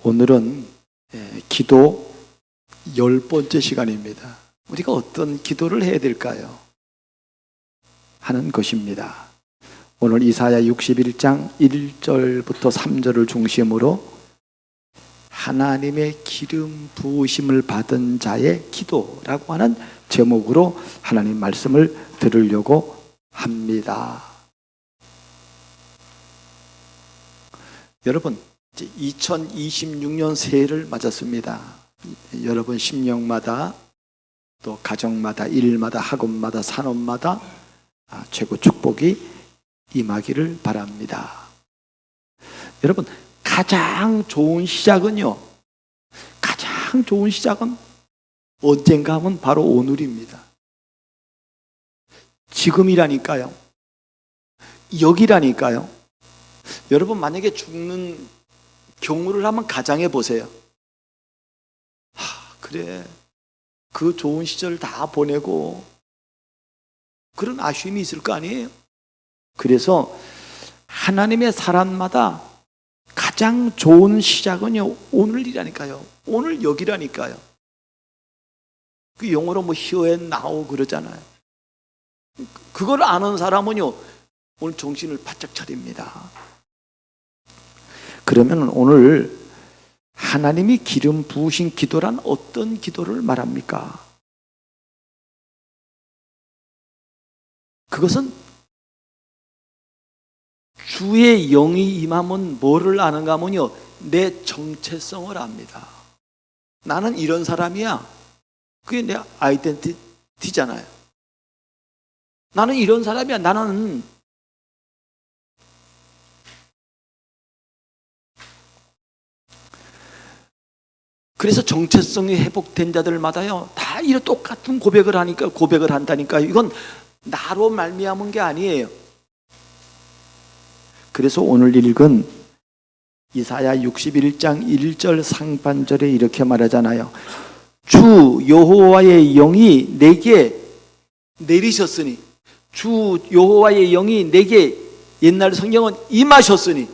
오늘은 기도 10번째 시간입니다. 우리가 어떤 기도를 해야 될까요? 하는 것입니다. 오늘 이사야 61장 1절부터 3절을 중심으로 하나님의 기름 부으심을 받은 자의 기도라고 하는 제목으로 하나님 말씀을 들으려고 합니다. 여러분, 이제 2026년 새해를 맞았습니다. 여러분 심령마다 또 가정마다 일마다 학업마다 산업마다 최고 축복이 임하기를 바랍니다. 여러분, 가장 좋은 시작은 언젠가 하면 바로 오늘입니다. 지금이라니까요. 여기라니까요. 여러분, 만약에 죽는 경우를 한번 가정해 보세요. 그래, 그 좋은 시절 다 보내고 그런 아쉬움이 있을 거 아니에요. 그래서 하나님의 사람마다 가장 좋은 시작은요, 오늘이라니까요. 오늘 여기라니까요. 그 영어로 here and now 그러잖아요. 그걸 아는 사람은요, 오늘 정신을 바짝 차립니다. 그러면 오늘 하나님이 기름 부으신 기도란 어떤 기도를 말합니까? 그것은 주의 영이 임하면 뭐를 아는가 하면요, 내 정체성을 압니다. 나는 이런 사람이야. 그게 내 아이덴티티잖아요. 나는 이런 사람이야. 나는 그래서 정체성이 회복된 자들마다요, 다 이런 똑같은 고백을 한다니까요. 이건 나로 말미암은 게 아니에요. 그래서 오늘 읽은 이사야 61장 1절 상반절에 이렇게 말하잖아요. 주 여호와의 영이 내게 내리셨으니, 주 여호와의 영이 내게, 옛날 성경은 임하셨으니,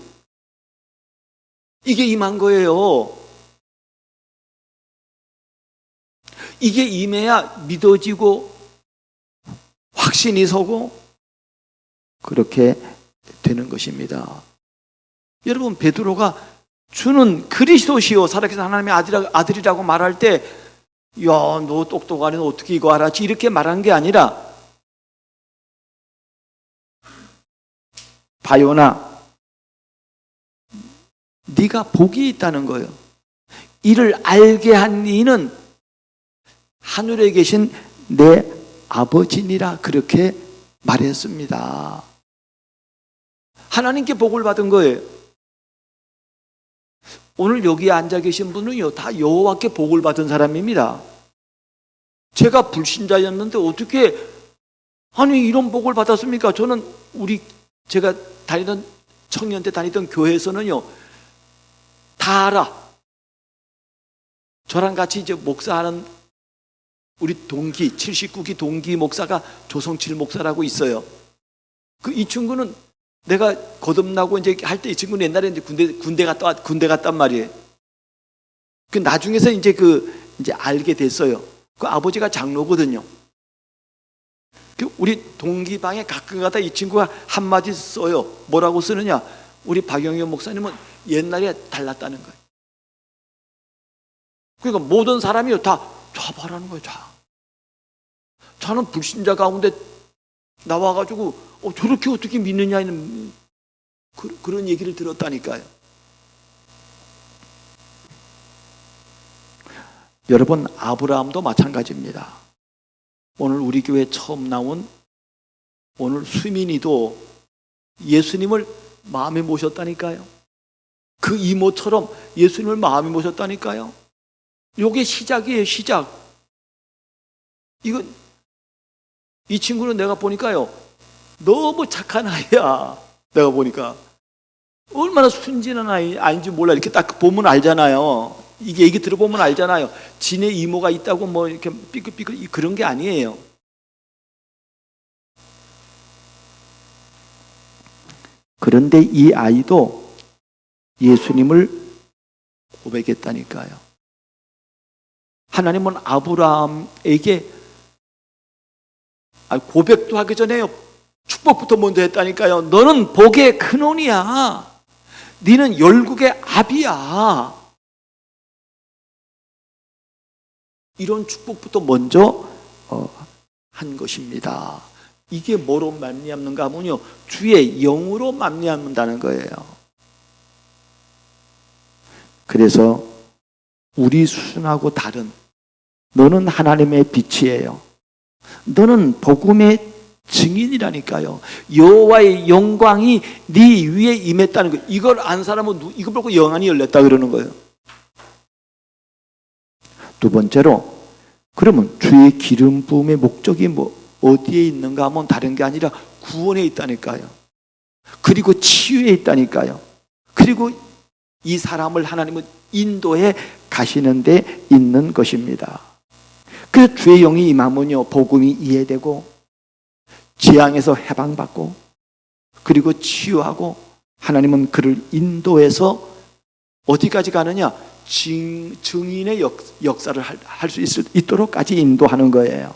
이게 임한 거예요. 이게 임해야 믿어지고 확신이 서고 그렇게 되는 것입니다. 여러분, 베드로가 주는 그리스도시요 살아계신 하나님의 아들이라고 말할 때, 야, 너 똑똑하니 너 어떻게 이거 알았지? 이렇게 말한 게 아니라, 바요나, 네가 복이 있다는 거예요. 이를 알게 한 이는 하늘에 계신 내 아버지니라, 그렇게 말했습니다. 하나님께 복을 받은 거예요. 오늘 여기에 앉아 계신 분은요, 다 여호와께 복을 받은 사람입니다. 제가 불신자였는데 어떻게 이런 복을 받았습니까? 저는 제가 다니던 청년 때 다니던 교회에서는요, 다 알아. 저랑 같이 이제 목사하는 우리 동기, 79기 동기 목사가 조성칠 목사라고 있어요. 이 친구는 내가 거듭나고 이제 할 때, 이 친구는 옛날에 이제 군대 갔단 말이에요. 나중에서 이제 알게 됐어요. 그 아버지가 장로거든요. 우리 동기방에 가끔 가다 이 친구가 한마디 써요. 뭐라고 쓰느냐? 우리 박영현 목사님은 옛날에 달랐다는 거예요. 그러니까 모든 사람이 다 바라는 거예요. 저는 불신자 가운데 나와가지고 저렇게 어떻게 믿느냐는 그런 얘기를 들었다니까요. 여러분, 아브라함도 마찬가지입니다. 오늘 우리 교회 처음 나온 오늘 수민이도 예수님을 마음에 모셨다니까요. 그 이모처럼 예수님을 마음에 모셨다니까요. 이게 시작이에요, 시작. 이 친구는 내가 보니까요, 너무 착한 아이야. 내가 보니까 얼마나 순진한 아이인지 몰라. 이렇게 딱 보면 알잖아요. 이게 얘기 들어보면 알잖아요. 지네 이모가 있다고 뭐 이렇게 삐끗삐끗 그런 게 아니에요. 그런데 이 아이도 예수님을 고백했다니까요. 하나님은 아브라함에게 고백도 하기 전에 축복부터 먼저 했다니까요. 너는 복의 근원이야. 너는 열국의 아비야. 이런 축복부터 먼저 한 것입니다. 이게 뭐로 말미암는가 하면요, 주의 영으로 말미암는다는 거예요. 그래서 우리 수준하고 다른, 너는 하나님의 빛이에요. 너는 복음의 증인이라니까요. 여호와의 영광이 네 위에 임했다는 거예요. 이걸 안 사람은 이걸 보고 영안이 열렸다 그러는 거예요. 두 번째로, 그러면 주의 기름 부음의 목적이 어디에 있는가 하면 다른 게 아니라 구원에 있다니까요. 그리고 치유에 있다니까요. 그리고 이 사람을 하나님은 인도해 가시는 데 있는 것입니다. 그래서 주의 영이 임하면요, 복음이 이해되고 재앙에서 해방받고 그리고 치유하고, 하나님은 그를 인도해서 어디까지 가느냐? 증인의 역사를 할 수 있도록까지 인도하는 거예요.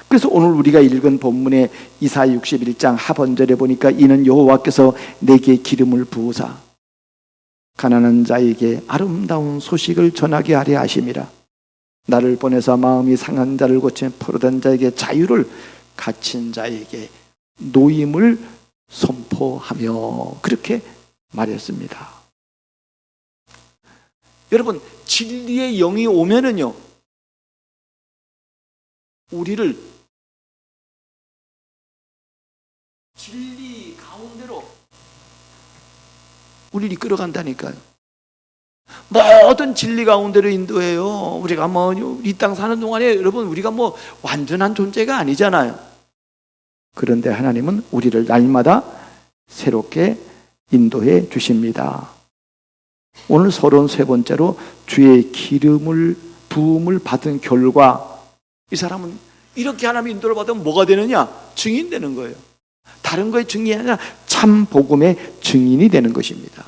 그래서 오늘 우리가 읽은 본문의 이사야 61장 하번절에 보니까 이는 여호와께서 내게 기름을 부으사 가난한 자에게 아름다운 소식을 전하게 하려 하심이라. 나를 보내서 마음이 상한 자를 고치며 포로된 자에게 자유를, 갇힌 자에게 노임을 선포하며, 그렇게 말했습니다. 여러분, 진리의 영이 오면은요, 우리를 진리 가운데로 우리를 이끌어간다니까요. 모든 진리 가운데로 인도해요. 우리가 이 땅 사는 동안에 여러분, 우리가 완전한 존재가 아니잖아요. 그런데 하나님은 우리를 날마다 새롭게 인도해 주십니다. 오늘 33번째로 주의 기름을 부음을 받은 결과, 이 사람은 이렇게 하나님의 인도를 받으면 뭐가 되느냐? 증인 되는 거예요. 다른 거의 증인이 아니라 참 복음의 증인이 되는 것입니다.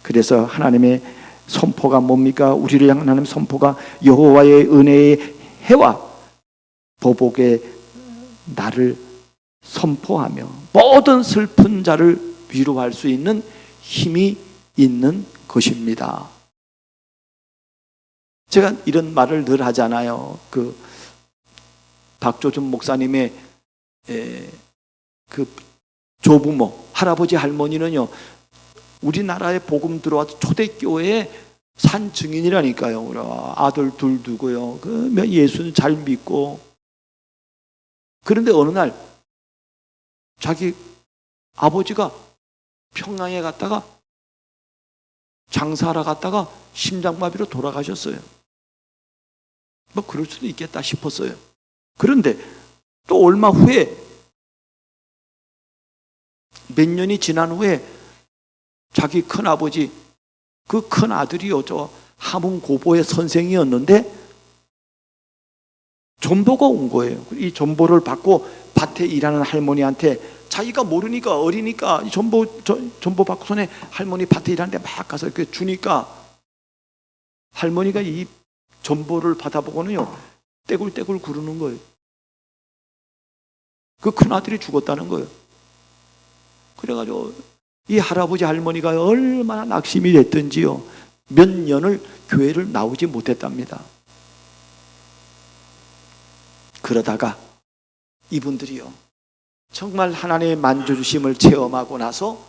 그래서 하나님의 선포가 뭡니까? 우리를 향한 하나님의 선포가 여호와의 은혜의 해와 보복의 날을 선포하며 모든 슬픈 자를 위로할 수 있는 힘이 있는 것입니다. 제가 이런 말을 늘 하잖아요. 박조준 목사님의 조부모, 할아버지 할머니는요, 우리나라에 복음 들어와서 초대교회에 산 증인이라니까요. 아들 둘 두고요. 예수는 잘 믿고. 그런데 어느 날 자기 아버지가 평양에 갔다가 장사하러 갔다가 심장마비로 돌아가셨어요. 그럴 수도 있겠다 싶었어요. 그런데 또 얼마 후에, 몇 년이 지난 후에 자기 큰아버지, 그 큰아들이요, 저 함흥 고보의 선생이었는데 전보가 온 거예요. 이 전보를 받고 밭에 일하는 할머니한테, 자기가 모르니까 어리니까 전보 받고 손에 할머니 밭에 일하는데 막 가서 이렇게 주니까 할머니가 이 전보를 받아보고는요, 떼굴떼굴 구르는 거예요. 그 큰아들이 죽었다는 거예요. 그래가지고 이 할아버지 할머니가 얼마나 낙심이 됐든지요, 몇 년을 교회를 나오지 못했답니다. 그러다가 이분들이요, 정말 하나님의 만져주심을 체험하고 나서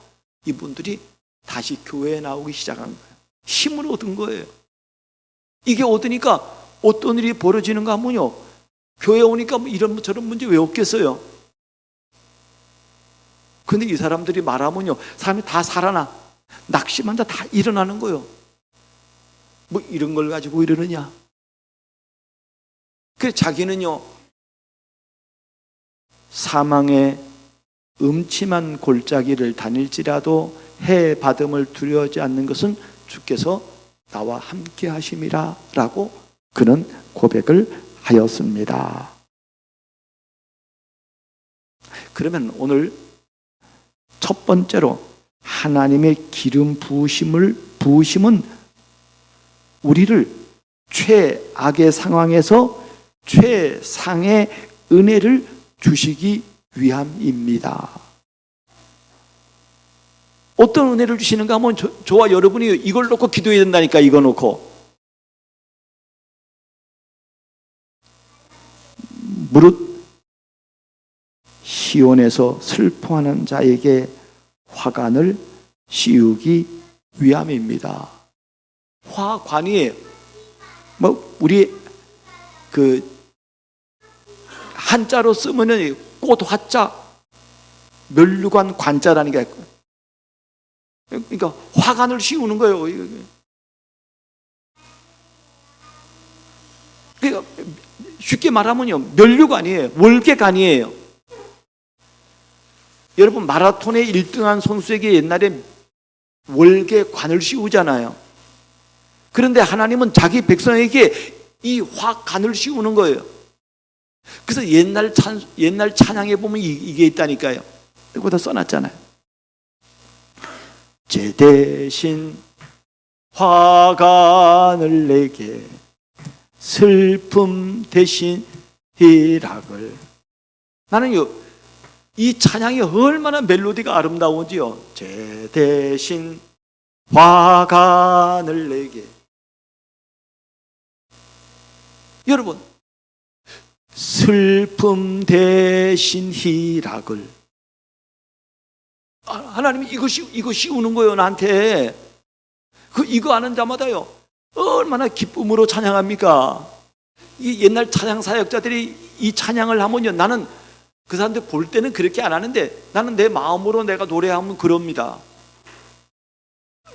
이분들이 다시 교회에 나오기 시작한 거예요. 힘을 얻은 거예요. 이게 얻으니까 어떤 일이 벌어지는가 하면요, 교회 오니까 이런 저런 문제 왜 없겠어요? 근데 이 사람들이 말하면요, 사람이 다 살아나. 낙심한 자 다 일어나는 거예요. 이런 걸 가지고 이러느냐? 그래서 자기는요, 사망의 음침한 골짜기를 다닐지라도 해 받음을 두려워하지 않는 것은 주께서 나와 함께 하심이라 라고 그는 고백을 하였습니다. 그러면 오늘 첫 번째로 하나님의 기름 부으심은 우리를 최악의 상황에서 최상의 은혜를 주시기 위함입니다. 어떤 은혜를 주시는가 하면 저와 여러분이 이걸 놓고 기도해야 된다니까. 이거 놓고 무릇 시온에서 슬퍼하는 자에게 화관을 씌우기 위함입니다. 화관이에요. 우리 한자로 쓰면은 꽃 화자, 멸류관 관자라는 게 있고, 그러니까 화관을 씌우는 거예요. 그러니까 쉽게 말하면요, 멸류관이에요. 월계관이에요. 여러분, 마라톤에 1등한 선수에게 옛날에 월계관을 씌우잖아요. 그런데 하나님은 자기 백성에게 이 화관을 씌우는 거예요. 그래서 옛날 찬양에 보면 이게 있다니까요. 이거다 써놨잖아요. 제 대신 화관을 내게 슬픔 대신 희락을. 나는요, 이 찬양이 얼마나 멜로디가 아름다운지요. 제 대신 화관을 내게. 여러분, 슬픔 대신 희락을. 하나님이 이거 씌우는 거예요, 나한테. 이거 아는 자마다요, 얼마나 기쁨으로 찬양합니까? 이 옛날 찬양 사역자들이 이 찬양을 하면요, 나는 그 사람들 볼 때는 그렇게 안 하는데 나는 내 마음으로 내가 노래하면 그럽니다.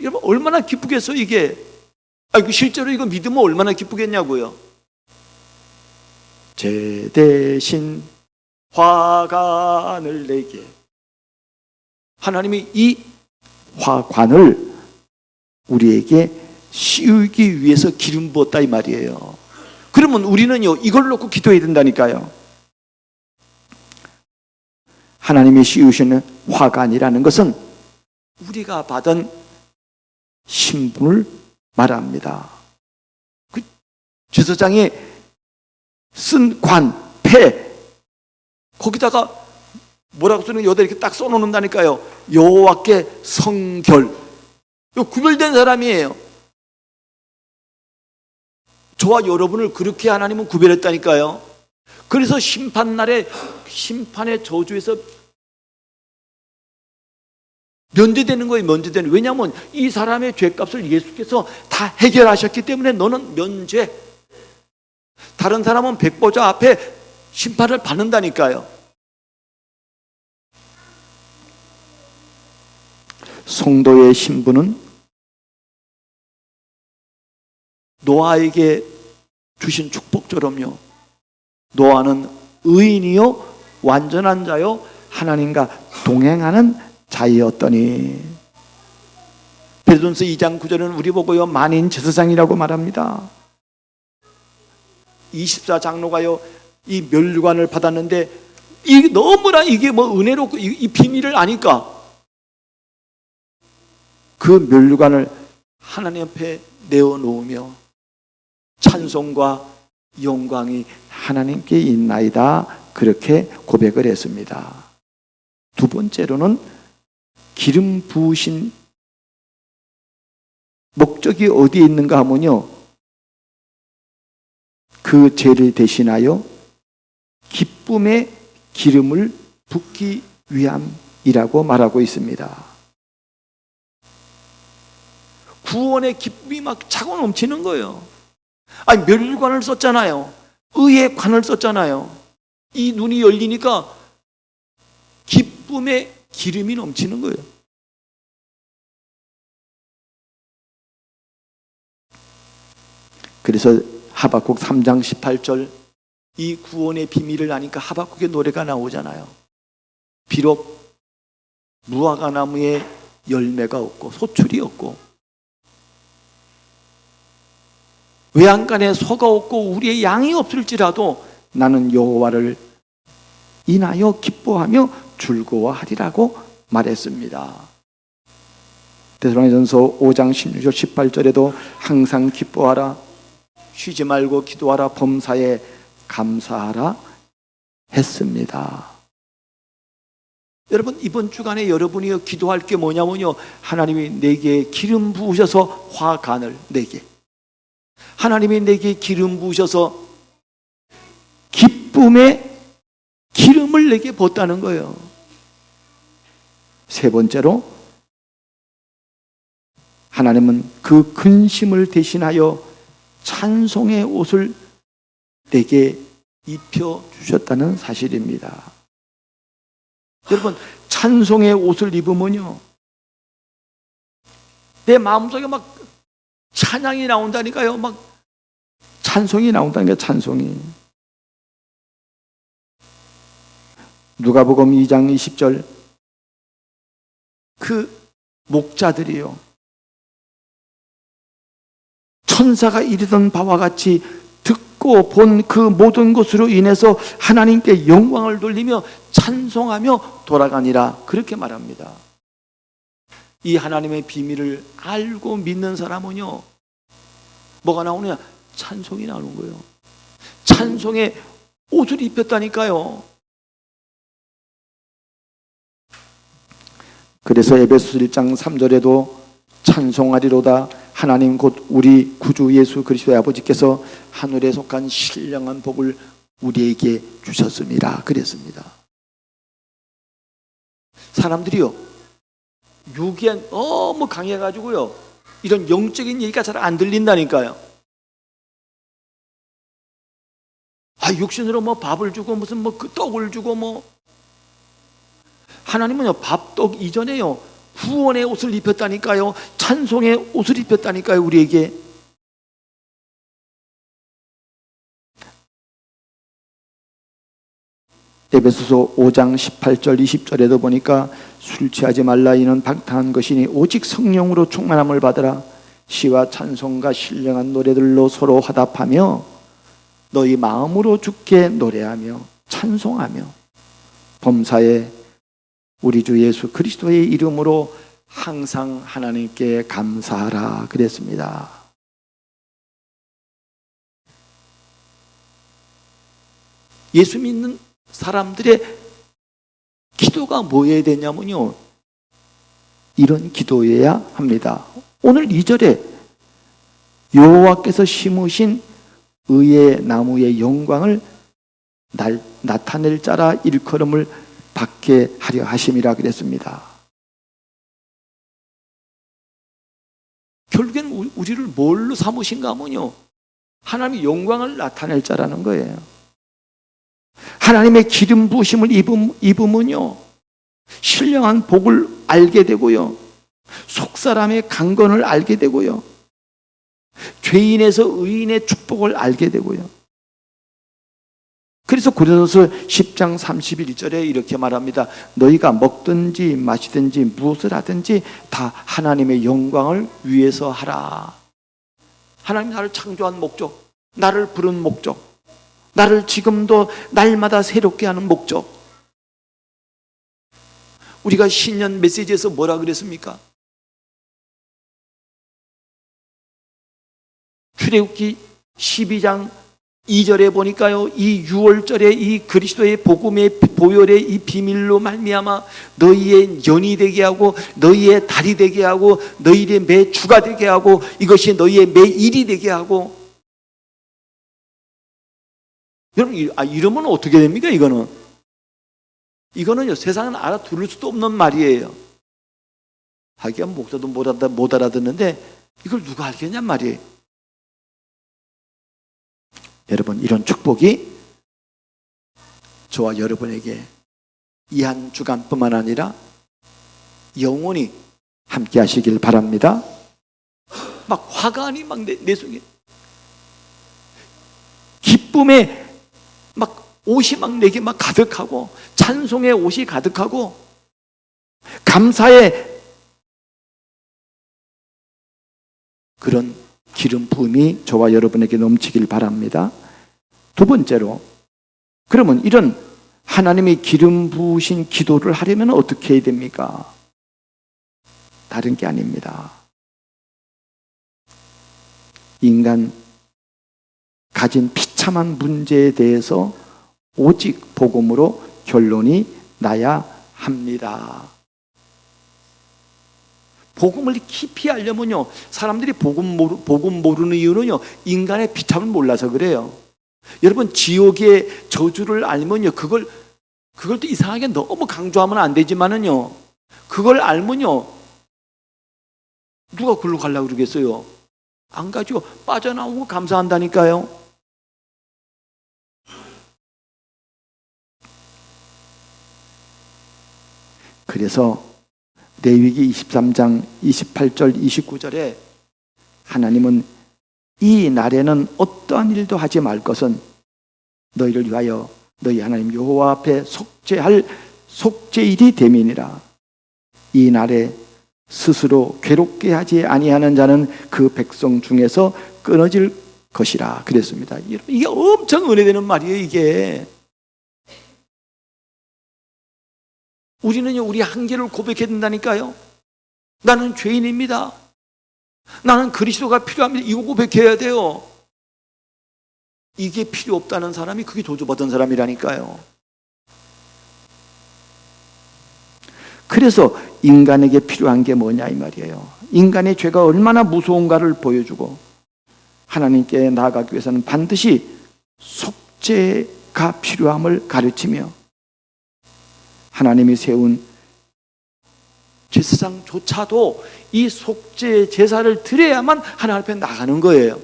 여러분, 얼마나 기쁘겠어 이게. 실제로 이거 믿으면 얼마나 기쁘겠냐고요. 제 대신 화관을 내게. 하나님이 이 화관을 우리에게 씌우기 위해서 기름 부었다 이 말이에요. 그러면 우리는요, 이걸 놓고 기도해야 된다니까요. 하나님이 씌우시는 화관이라는 것은 우리가 받은 신분을 말합니다. 제사장이 쓴 관, 패, 거기다가 뭐라고 쓰는 여기다 이렇게 딱 써놓는다니까요. 여호와께 성결. 구별된 사람이에요. 저와 여러분을 그렇게 하나님은 구별했다니까요. 그래서 심판날에 심판의 저주에서 면제되는 거예요. 면제되는. 왜냐하면 이 사람의 죄값을 예수께서 다 해결하셨기 때문에 너는 면제. 다른 사람은 백보자 앞에 심판을 받는다니까요. 성도의 신분은 노아에게 주신 축복처럼요, 노아는 의인이요 완전한 자요 하나님과 동행하는 자이었더니. 베드로전서 2장 9절은 우리 보고요, 만인 제사장이라고 말합니다. 24장로가요 이 멸관을 받았는데 이 너무나 이게 은혜롭고 이 비밀을 아니까 그 멸관을 하나님 앞에 내어놓으며 찬송과 영광이 하나님께 있나이다, 그렇게 고백을 했습니다. 두 번째로는 기름 부으신 목적이 어디에 있는가 하면요, 그 죄를 대신하여 기쁨의 기름을 붓기 위함이라고 말하고 있습니다. 구원의 기쁨이 막 차고 넘치는 거예요. 멸관을 썼잖아요. 의의 관을 썼잖아요. 이 눈이 열리니까 기쁨의 기름이 넘치는 거예요. 그래서 하박국 3장 18절, 이 구원의 비밀을 아니까 하박국의 노래가 나오잖아요. 비록 무화과 나무에 열매가 없고 소출이 없고 외양간에 소가 없고 우리의 양이 없을지라도 나는 여호와를 인하여 기뻐하며 즐거워하리라고 말했습니다. 데살로니가전서 5장 16절 18절에도 항상 기뻐하라, 쉬지 말고 기도하라, 범사에 감사하라 했습니다. 여러분, 이번 주간에 여러분이 기도할 게 뭐냐면요, 하나님이 내게 기름 부으셔서 화관을 내게, 하나님이 내게 기름 부으셔서 기쁨의 기름을 내게 붓다는 거예요. 세 번째로, 하나님은 그 근심을 대신하여 찬송의 옷을 내게 입혀 주셨다는 사실입니다. 여러분, 찬송의 옷을 입으면요, 내 마음속에 막 찬양이 나온다니까요. 막 찬송이 나온다니까요. 찬송이. 누가복음 2장 20절, 그 목자들이요, 천사가 이르던 바와 같이 듣고 본 그 모든 것으로 인해서 하나님께 영광을 돌리며 찬송하며 돌아가니라, 그렇게 말합니다. 이 하나님의 비밀을 알고 믿는 사람은요, 뭐가 나오느냐? 찬송이 나오는 거예요. 찬송의 옷을 입혔다니까요. 그래서 에베소서 1장 3절에도 찬송하리로다, 하나님 곧 우리 구주 예수 그리스도의 아버지께서 하늘에 속한 신령한 복을 우리에게 주셨습니다, 그랬습니다. 사람들이요, 유기한 너무 강해가지고요, 이런 영적인 얘기가 잘 안 들린다니까요. 육신으로 뭐 밥을 주고 무슨 뭐 그 떡을 주고 뭐, 하나님은요, 밥, 떡 이전에요, 구원의 옷을 입혔다니까요. 찬송의 옷을 입혔다니까요, 우리에게. 에베소서 5장 18절 20절에도 보니까 술 취하지 말라, 이는 방탕한 것이니 오직 성령으로 충만함을 받으라. 시와 찬송과 신령한 노래들로 서로 화답하며 너희 마음으로 주께 노래하며 찬송하며 범사에 우리 주 예수 그리스도의 이름으로 항상 하나님께 감사하라, 그랬습니다. 예수 믿는 사람들의 기도가 뭐여야 되냐면요, 이런 기도여야 합니다. 오늘 2절에 여호와께서 심으신 의의 나무의 영광을 나타낼 자라 일컬음을 받게 하려 하심이라 그랬습니다. 결국엔 우리를 뭘로 삼으신가 하면요, 하나님의 영광을 나타낼 자라는 거예요. 하나님의 기름 부으심을 입으면요, 신령한 복을 알게 되고요, 속사람의 강건을 알게 되고요, 죄인에서 의인의 축복을 알게 되고요. 그래서 고린도서 10장 31절에 이렇게 말합니다. 너희가 먹든지 마시든지 무엇을 하든지 다 하나님의 영광을 위해서 하라. 하나님 나를 창조한 목적, 나를 부른 목적, 나를 지금도 날마다 새롭게 하는 목적. 우리가 신년 메시지에서 뭐라 그랬습니까? 출애굽기 12장 2절에 보니까요, 이 6월절에 이 그리스도의 복음의 보혈의 이 비밀로 말미암아 너희의 연이 되게 하고 너희의 달이 되게 하고 너희의 매 주가 되게 하고 이것이 너희의 매 일이 되게 하고. 여러분, 이러면 어떻게 됩니까? 이거는요, 세상은 알아들을 수도 없는 말이에요. 하기야 목사도 못 알아듣는데 이걸 누가 알겠냔 말이에요. 여러분, 이런 축복이 저와 여러분에게 이 한 주간뿐만 아니라 영원히 함께 하시길 바랍니다. 막 화관이 막 내 속에, 기쁨의 막 옷이 막 내게 막 가득하고 찬송의 옷이 가득하고 감사의 그런 기름 부음이 저와 여러분에게 넘치길 바랍니다. 두 번째로, 그러면 이런 하나님의 기름 부으신 기도를 하려면 어떻게 해야 됩니까? 다른 게 아닙니다. 인간 가진 비참한 문제에 대해서 오직 복음으로 결론이 나야 합니다. 복음을 깊이 알려면요, 사람들이 복음 모르는 이유는요, 인간의 비참을 몰라서 그래요. 여러분, 지옥의 저주를 알면요, 그걸 또 이상하게 너무 강조하면 안 되지만은요, 그걸 알면요, 누가 그걸로 가려고 그러겠어요? 안 가죠. 빠져나오고 감사한다니까요. 그래서 레위기 23장 28절 29절에 하나님은 이 날에는 어떠한 일도 하지 말 것은 너희를 위하여 너희 하나님 여호와 앞에 속죄할 속죄일이 됨이니라. 이 날에 스스로 괴롭게 하지 아니하는 자는 그 백성 중에서 끊어질 것이라 그랬습니다. 이게 엄청 은혜되는 말이에요. 이게 우리는요, 우리 한계를 고백해야 된다니까요. 나는 죄인입니다. 나는 그리스도가 필요합니다. 이거 고백해야 돼요. 이게 필요 없다는 사람이 그게 저주받은 사람이라니까요. 그래서 인간에게 필요한 게 뭐냐 이 말이에요. 인간의 죄가 얼마나 무서운가를 보여주고 하나님께 나아가기 위해서는 반드시 속죄가 필요함을 가르치며 하나님이 세운 제사장조차도 이 속죄 제사를 드려야만 하나님 앞에 나가는 거예요.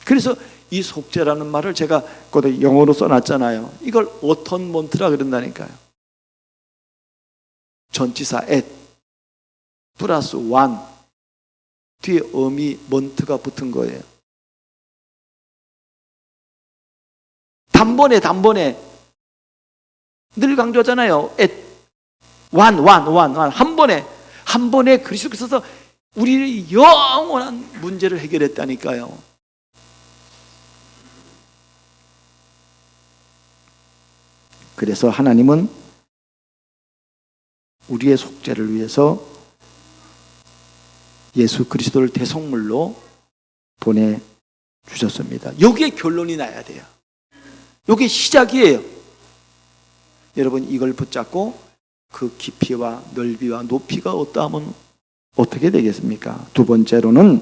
그래서 이 속죄라는 말을 제가 거기다 영어로 써놨잖아요. 이걸 어톤먼트라 그런다니까요. 전치사 at 플러스 one 뒤에 어미 먼트가 붙은 거예요. 단번에 늘 강조하잖아요. at one 한 번에 그리스도께서 우리의 영원한 문제를 해결했다니까요. 그래서 하나님은 우리의 속죄를 위해서 예수 그리스도를 대속물로 보내주셨습니다. 여기에 결론이 나야 돼요. 여기 시작이에요. 여러분, 이걸 붙잡고 그 깊이와 넓이와 높이가 어떠하면 어떻게 되겠습니까? 두 번째로는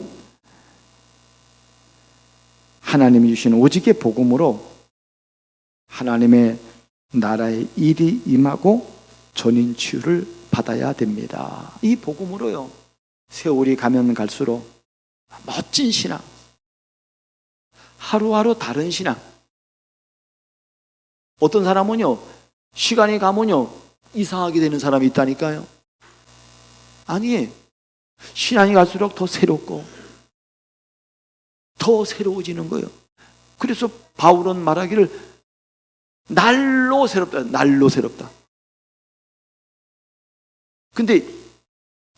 하나님이 주신 오직의 복음으로 하나님의 나라의 일이 임하고 전인 치유를 받아야 됩니다. 이 복음으로요, 세월이 가면 갈수록 멋진 신앙, 하루하루 다른 신앙. 어떤 사람은요, 시간이 가면요 이상하게 되는 사람이 있다니까요. 아니에요. 신앙이 갈수록 더 새롭고 더 새로워지는 거예요. 그래서 바울은 말하기를 날로 새롭다. 날로 새롭다. 근데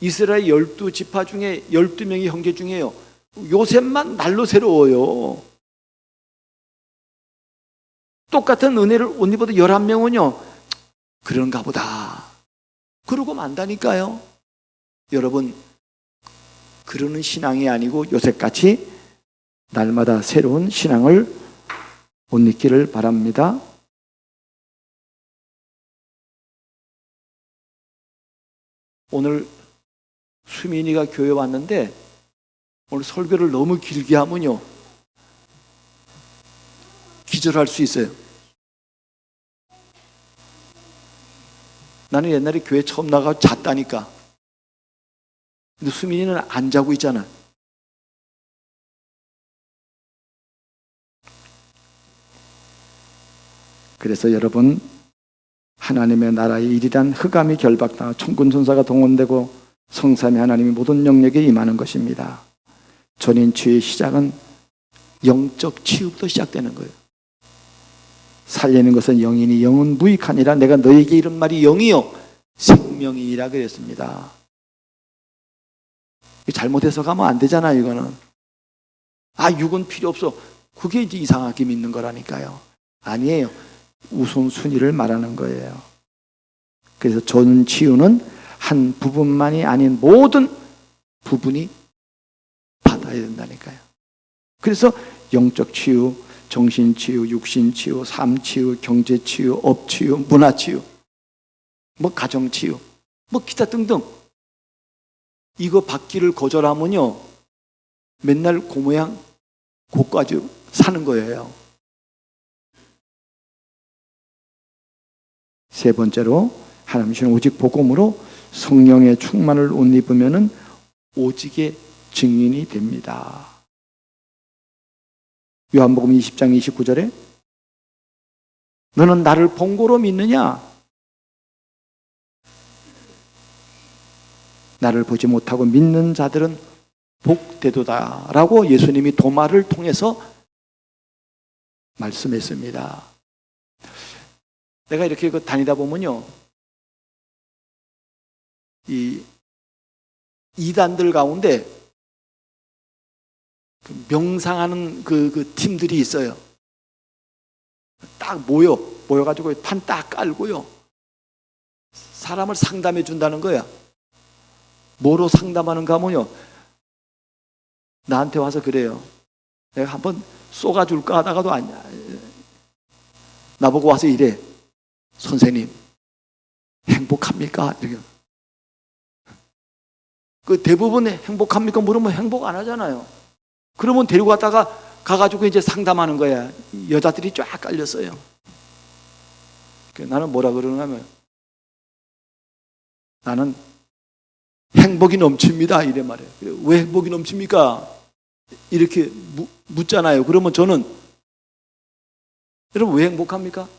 이스라엘 12지파 중에 12명의 형제 중에요, 요셉만 날로 새로워요. 똑같은 은혜를 옷 입어도 11명은요 그런가 보다 그러고 만다니까요. 여러분, 그러는 신앙이 아니고 요셉같이 날마다 새로운 신앙을 옷 입기를 바랍니다. 오늘 수민이가 교회 왔는데 오늘 설교를 너무 길게 하면요 기절할 수 있어요. 나는 옛날에 교회 처음 나가서 잤다니까. 근데 수민이는 안 자고 있잖아. 그래서 여러분, 하나님의 나라의 일이란 흑암이 결박당하고 천군천사가 동원되고 성삼위 하나님이 모든 영역에 임하는 것입니다. 전인 치유의 시작은 영적 치유부터 시작되는 거예요. 살리는 것은 영이니 영은 무익하니라. 내가 너에게 이런 말이 영이요 생명이라 그랬습니다. 잘못해서 가면 안 되잖아요. 이거는 육은 필요 없어, 그게 이제 이상하게 믿는 거라니까요. 아니에요. 우선순위를 말하는 거예요. 그래서 전 치유는 한 부분만이 아닌 모든 부분이 받아야 된다니까요. 그래서 영적 치유, 정신 치유, 육신 치유, 삶 치유, 경제 치유, 업 치유, 문화 치유, 뭐 가정 치유, 뭐 기타 등등. 이거 받기를 거절하면요, 맨날 그 모양 고까지 사는 거예요. 세 번째로, 하나님 주시는 오직 복음으로 성령의 충만을 옷 입으면은 오직의 증인이 됩니다. 요한복음 20장 29절에 너는 나를 본고로 믿느냐? 나를 보지 못하고 믿는 자들은 복되도다 라고 예수님이 도마를 통해서 말씀했습니다. 내가 이렇게 다니다 보면요, 이 이단들 가운데 명상하는 그 팀들이 있어요. 딱 모여가지고 판 딱 깔고요, 사람을 상담해 준다는 거야. 뭐로 상담하는가 하면요, 나한테 와서 그래요. 내가 한번 쏘가줄까 하다가도 아니야. 나보고 와서 이래. 선생님, 행복합니까? 이렇게. 그 대부분 행복합니까? 물으면 행복 안 하잖아요. 그러면 데리고 갔다가 가가지고 이제 상담하는 거야. 여자들이 쫙 깔렸어요. 나는 뭐라 그러냐면, 나는 행복이 넘칩니다. 이래 말해요. 왜 행복이 넘칩니까? 이렇게 묻잖아요. 그러면 저는, 여러분 왜 행복합니까?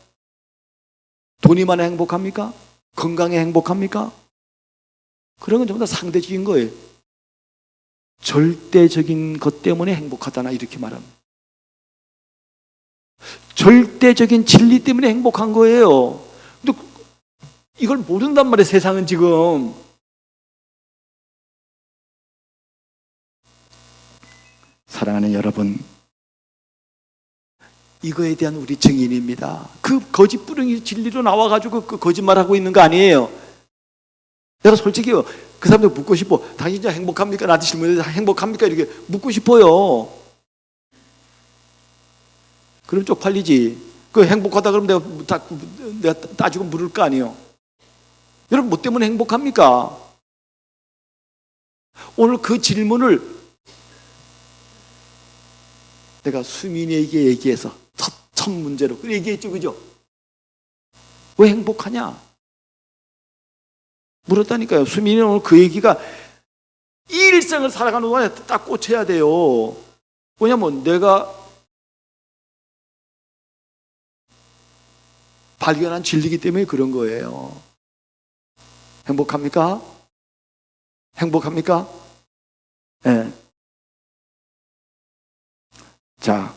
돈이 많아 행복합니까? 건강에 행복합니까? 그런 건 전부 다 상대적인 거예요. 절대적인 것 때문에 행복하다나 이렇게 말합니다. 절대적인 진리 때문에 행복한 거예요. 근데 이걸 모른단 말이에요, 세상은 지금. 사랑하는 여러분, 이거에 대한 우리 증인입니다. 그 거짓 뿌렁이 진리로 나와가지고 그 거짓말하고 있는 거 아니에요. 내가 솔직히요, 그 사람들 묻고 싶어. 당신 진짜 행복합니까? 나한테 질문해서 행복합니까? 이렇게 묻고 싶어요. 그럼 쪽팔리지. 그 행복하다 그러면 내가 따지고 물을 거 아니에요. 여러분 뭐 때문에 행복합니까? 오늘 그 질문을 내가 수민이에게 얘기해서 첫 문제로 얘기했죠, 그죠? 왜 행복하냐? 물었다니까요. 수민이는 오늘 그 얘기가 이 일생을 살아가는 동안에 딱 꽂혀야 돼요. 왜냐면 내가 발견한 진리이기 때문에 그런 거예요. 행복합니까? 행복합니까? 네. 자,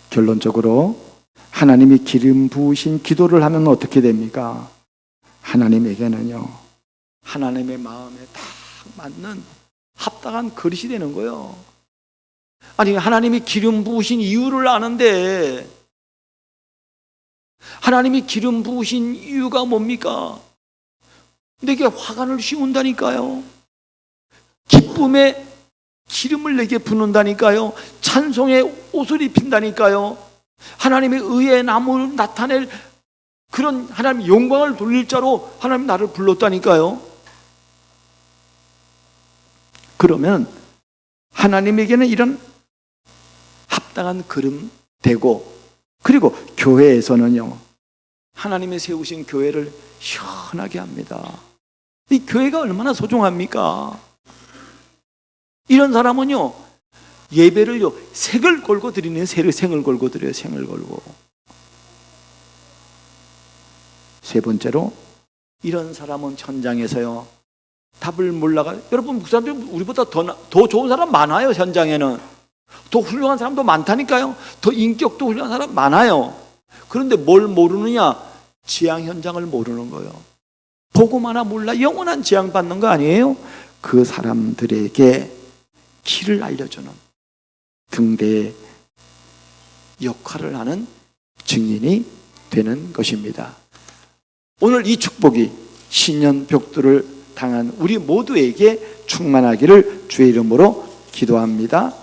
결론적으로 하나님이 기름 부으신 기도를 하면 어떻게 됩니까? 하나님에게는요, 하나님의 마음에 딱 맞는 합당한 그릇이 되는 거예요. 아니, 하나님이 기름 부으신 이유를 아는데, 하나님이 기름 부으신 이유가 뭡니까? 내게 화관을 씌운다니까요. 기쁨의 기름을 내게 붓는다니까요. 찬송의 옷을 입힌다니까요. 하나님의 의의 나무를 나타낼 그런 하나님의 영광을 돌릴 자로 하나님 나를 불렀다니까요. 그러면 하나님에게는 이런 합당한 그름 되고, 그리고 교회에서는요, 하나님의 세우신 교회를 시원하게 합니다. 이 교회가 얼마나 소중합니까? 이런 사람은요, 예배를요, 색을 걸고 드리는, 생을 걸고 드려요. 생을 걸고. 세 번째로, 이런 사람은 현장에서요, 답을 몰라가. 여러분, 그 사람들 우리보다 더 좋은 사람 많아요. 현장에는 더 훌륭한 사람도 많다니까요. 더 인격도 훌륭한 사람 많아요. 그런데 뭘 모르느냐? 재앙 현장을 모르는 거예요. 복음 하나 몰라 영원한 재앙 받는 거 아니에요? 그 사람들에게 길을 알려주는, 등대의 역할을 하는 증인이 되는 것입니다. 오늘 이 축복이 신년 벽돌을 당한 우리 모두에게 충만하기를 주의 이름으로 기도합니다.